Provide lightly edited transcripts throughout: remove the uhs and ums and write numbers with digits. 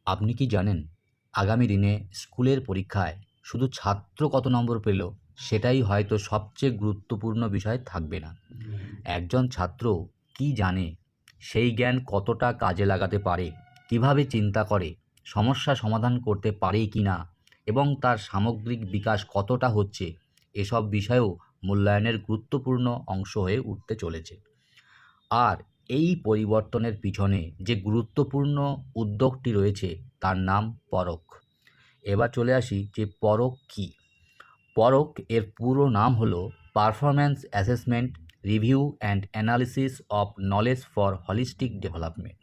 আপনি কি জানেন আগামী দিনে স্কুলের পরীক্ষায় শুধু ছাত্র কত নম্বর পেল সেটাই হয়তো সবচেয়ে গুরুত্বপূর্ণ বিষয় থাকবে না। একজন ছাত্র কি জানে, সেই জ্ঞান কতটা কাজে লাগাতে পারে, কিভাবে চিন্তা করে, সমস্যা সমাধান করতে পারে কি না এবং তার সামগ্রিক বিকাশ কতটা হচ্ছে, এসব বিষয়েও মূল্যায়নের গুরুত্বপূর্ণ অংশ হয়ে উঠতে চলেছে। আর এই পরিবর্তনের পিছনে যে গুরুত্বপূর্ণ উদ্যোগটি রয়েছে তার নাম পরখ। এবার চলে আসি যে পরখ কী। পরখ এর পুরো নাম হলো performance assessment review and analysis of knowledge for holistic development.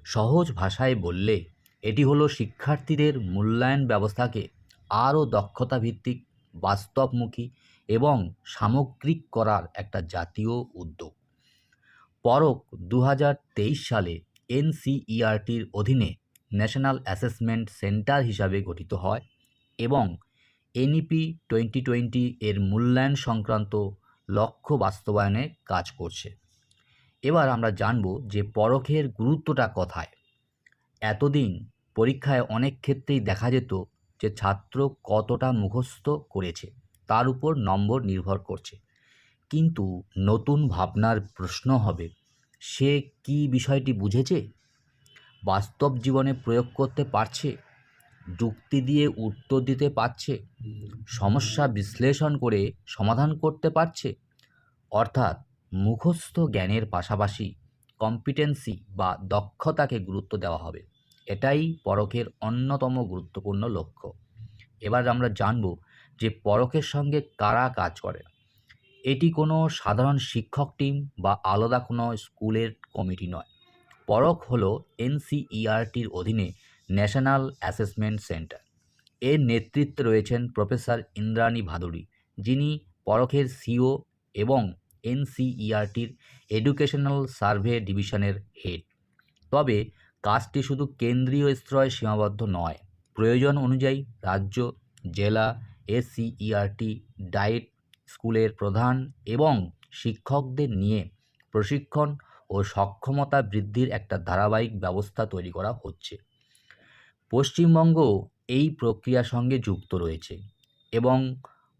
সহজ ভাষায় বললে এটি হলো শিক্ষার্থীদের মূল্যায়ন ব্যবস্থাকে আরও দক্ষতাভিত্তিক, বাস্তবমুখী এবং সামগ্রিক করার একটা জাতীয় উদ্যোগ। পরখ ২০২৩ সালে এনসিইআরটির অধীনে ন্যাশনাল অ্যাসেসমেন্ট সেন্টার হিসাবে গঠিত হয় এবং এনইপি 2020 এর মূল্যায়ন সংক্রান্ত লক্ষ্য বাস্তবায়নে কাজ করছে। এবার আমরা জানব যে পরখের গুরুত্বটা কোথায়। এতদিন পরীক্ষায় অনেক ক্ষেত্রেই দেখা যেত যে ছাত্র কতটা মুখস্থ করেছে তার উপর নম্বর নির্ভর করছে, কিন্তু নতুন ভাবনার প্রশ্ন হবে, সে কি বিষয়টি বুঝেছে, বাস্তব জীবনে প্রয়োগ করতে পারছে, যুক্তি দিয়ে উত্তর দিতে পারছে, সমস্যা বিশ্লেষণ করে সমাধান করতে পারছে। অর্থাৎ মুখস্থ জ্ঞানের পাশাপাশি কম্পিটেন্সি বা দক্ষতাকে গুরুত্ব দেওয়া হবে। এটাই পরখের অন্যতম গুরুত্বপূর্ণ লক্ষ্য। এবার আমরা জানব যে পরখের সঙ্গে কারা কাজ করে। এটি কোনো সাধারণ শিক্ষক টিম বা আলাদা কোনো স্কুলের কমিটি নয়। পরখ হলো এনসিইআরটির অধীনে ন্যাশনাল অ্যাসেসমেন্ট সেন্টার। এর নেতৃত্বে রয়েছেন প্রফেসর ইন্দ্রাণী ভাদুড়ী, যিনি পরখের সিও এবং এনসিইআরটির এডুকেশনাল সার্ভে ডিভিশনের হেড। তবে কাজটি শুধু কেন্দ্রীয় স্তরে সীমাবদ্ধ নয়। প্রয়োজন অনুযায়ী রাজ্য, জেলা, এসসিইআরটি, ডায়েট, স্কুলের প্রধান এবং শিক্ষকদের নিয়ে প্রশিক্ষণ ও সক্ষমতা বৃদ্ধির একটা ধারাবাহিক ব্যবস্থা তৈরি করা হচ্ছে। পশ্চিমবঙ্গ এই প্রক্রিয়ার সঙ্গে যুক্ত রয়েছে এবং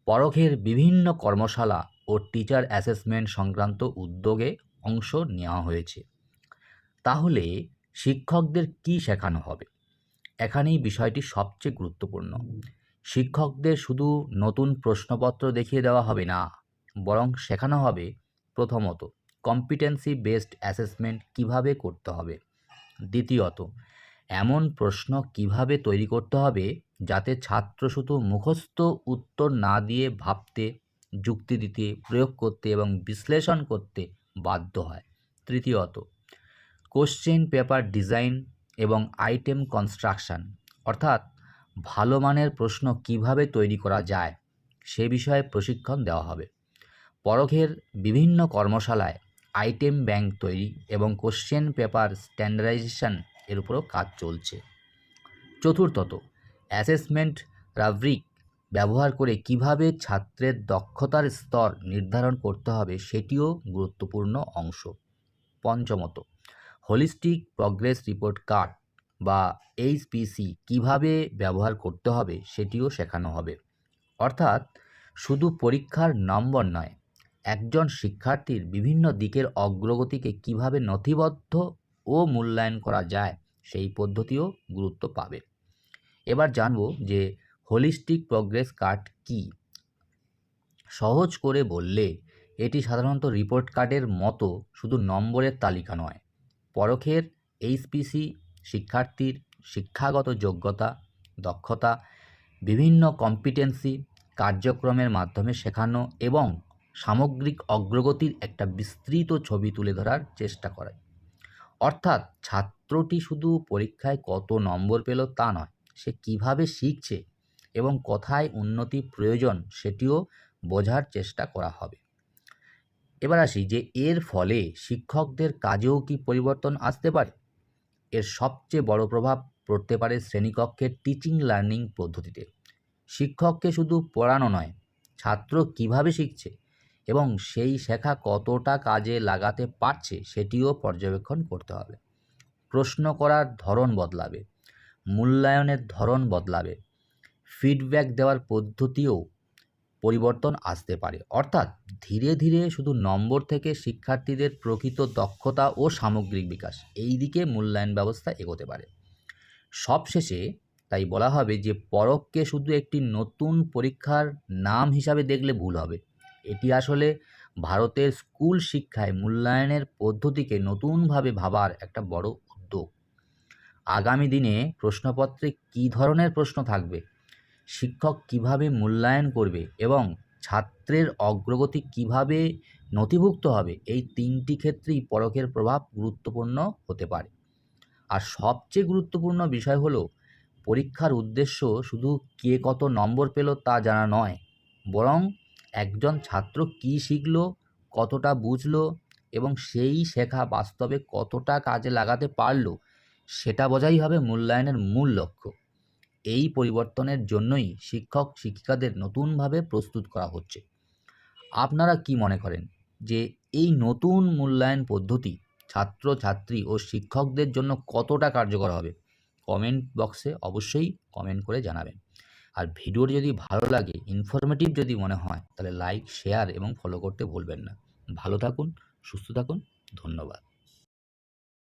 পরখের বিভিন্ন কর্মশালা ও টিচার অ্যাসেসমেন্ট সংক্রান্ত উদ্যোগে অংশ নেওয়া হয়েছে। তাহলে শিক্ষকদের কি শেখানো হবে? এখানেই বিষয়টি সবচেয়ে গুরুত্বপূর্ণ। শিক্ষকদের শুধু নতুন প্রশ্নপত্র দেখিয়ে দেওয়া হবে না, বরং শেখানো হবে প্রথমত কম্পিটেন্সি বেসড অ্যাসেসমেন্ট কীভাবে করতে হবে। দ্বিতীয়ত, এমন প্রশ্ন কিভাবে তৈরি করতে হবে যাতে ছাত্র শুধু মুখস্থ উত্তর না দিয়ে ভাবতে, যুক্তি দিতে, প্রয়োগ করতে এবং বিশ্লেষণ করতে বাধ্য হয়। তৃতীয়ত, কোশ্চেন পেপার ডিজাইন এবং আইটেম কনস্ট্রাকশন, অর্থাৎ ভালো মানের প্রশ্ন কিভাবে তৈরি করা যায় সে বিষয়ে প্রশিক্ষণ দেওয়া হবে। পরখের বিভিন্ন কর্মশালায় আইটেম ব্যাংক তৈরি এবং কোশ্চেন পেপার স্ট্যান্ডার্ডাইজেশন এর উপরও কাজ চলছে। চতুর্থত, অ্যাসেসমেন্ট রাব্রিক ব্যবহার করে কিভাবে ছাত্রের দক্ষতার স্তর নির্ধারণ করতে হবে সেটিও গুরুত্বপূর্ণ অংশ। পঞ্চমত, হোলিস্টিক প্রগ্রেস রিপোর্ট কার্ড বা এইচপিসি কিভাবে ব্যবহার করতে হবে সেটিও শেখানো হবে। অর্থাৎ শুধু পরীক্ষার নম্বর নয়, একজন শিক্ষার্থীর বিভিন্ন দিকের অগ্রগতিকে কিভাবে নথিবদ্ধ ও মূল্যায়ন করা যায় সেই পদ্ধতিও গুরুত্ব পাবে। এবার জানব যে হোলিস্টিক প্রগ্রেস কার্ড কী। সহজ করে বললে এটি সাধারণত রিপোর্ট কার্ডের মতো শুধু নম্বরের তালিকা নয়। পরখের এইচপিসি শিক্ষার্থীর শিক্ষাগত যোগ্যতা, দক্ষতা, বিভিন্ন কম্পিটেন্সি কার্যক্রমের মাধ্যমে শেখানো এবং সামগ্রিক অগ্রগতির একটা বিস্তৃত ছবি তুলে ধরার চেষ্টা করে। অর্থাৎ ছাত্রটি শুধু পরীক্ষায় কত নম্বর পেল তা নয়, সে কিভাবে শিখছে এবং কোথায় উন্নতি প্রয়োজন সেটিও বোঝার চেষ্টা করা হবে। এবার আসি যে এর ফলে শিক্ষকদের কাজেও কি পরিবর্তন আসতে পারে। এর সবচেয়ে বড় প্রভাব পড়তে পারে শ্রেণীকক্ষের টিচিং লার্নিং পদ্ধতিতে। শিক্ষককে শুধু পড়ানো নয়, ছাত্র কিভাবে শিখছে এবং সেই শেখা কতটা কাজে লাগাতে পারছে সেটিও পর্যবেক্ষণ করতে হবে। প্রশ্ন করার ধরন বদলাবে, মূল্যায়নের ধরন বদলাবে, ফিডব্যাক দেওয়ার পদ্ধতিও পরিবর্তন আসতে পারে। অর্থাৎ ধীরে ধীরে শুধু নম্বর থেকে শিক্ষার্থীদের প্রকৃত দক্ষতা ও সামগ্রিক বিকাশ এই দিকে মূল্যায়ন ব্যবস্থা এগোতে পারে। সবশেষে তাই বলা হবে যে পরখকে শুধু একটি নতুন পরীক্ষার নাম হিসাবে দেখলে ভুল হবে। এটি আসলে ভারতের স্কুল শিক্ষায় মূল্যায়নের পদ্ধতিকে নতুনভাবে ভাবার একটা বড় উদ্যোগ। আগামী দিনে প্রশ্নপত্রে কী ধরনের প্রশ্ন থাকবে, শিক্ষক কিভাবে মূল্যায়ন করবে এবং ছাত্রের অগ্রগতি কিভাবে নথিভুক্ত হবে, এই তিনটি ক্ষেত্রেই পরখের প্রভাব গুরুত্বপূর্ণ হতে পারে। আর সবচেয়ে গুরুত্বপূর্ণ বিষয় হলো পরীক্ষার উদ্দেশ্য শুধু কে কত নম্বর পেল তা জানা নয়, বরং একজন ছাত্র কী শিখলো, কতটা বুঝলো এবং সেই শেখা বাস্তবে কতটা কাজে লাগাতে পারলো সেটা বোঝাই হবে মূল্যায়নের মূল লক্ষ্য। এই পরিবর্তনের জন্যই শিক্ষক শিক্ষিকাদের নতুনভাবে প্রস্তুত করা হচ্ছে। আপনারা কি মনে করেন যে এই নতুন মূল্যায়ন পদ্ধতি ছাত্রছাত্রী ও শিক্ষকদের জন্য কতটা কার্যকর হবে? কমেন্ট বক্সে অবশ্যই কমেন্ট করে জানাবেন। আর ভিডিওটি যদি ভালো লাগে, ইনফরমেটিভ যদি মনে হয়, তাহলে লাইক, শেয়ার এবং ফলো করতে ভুলবেন না। ভালো থাকুন, সুস্থ থাকুন। ধন্যবাদ।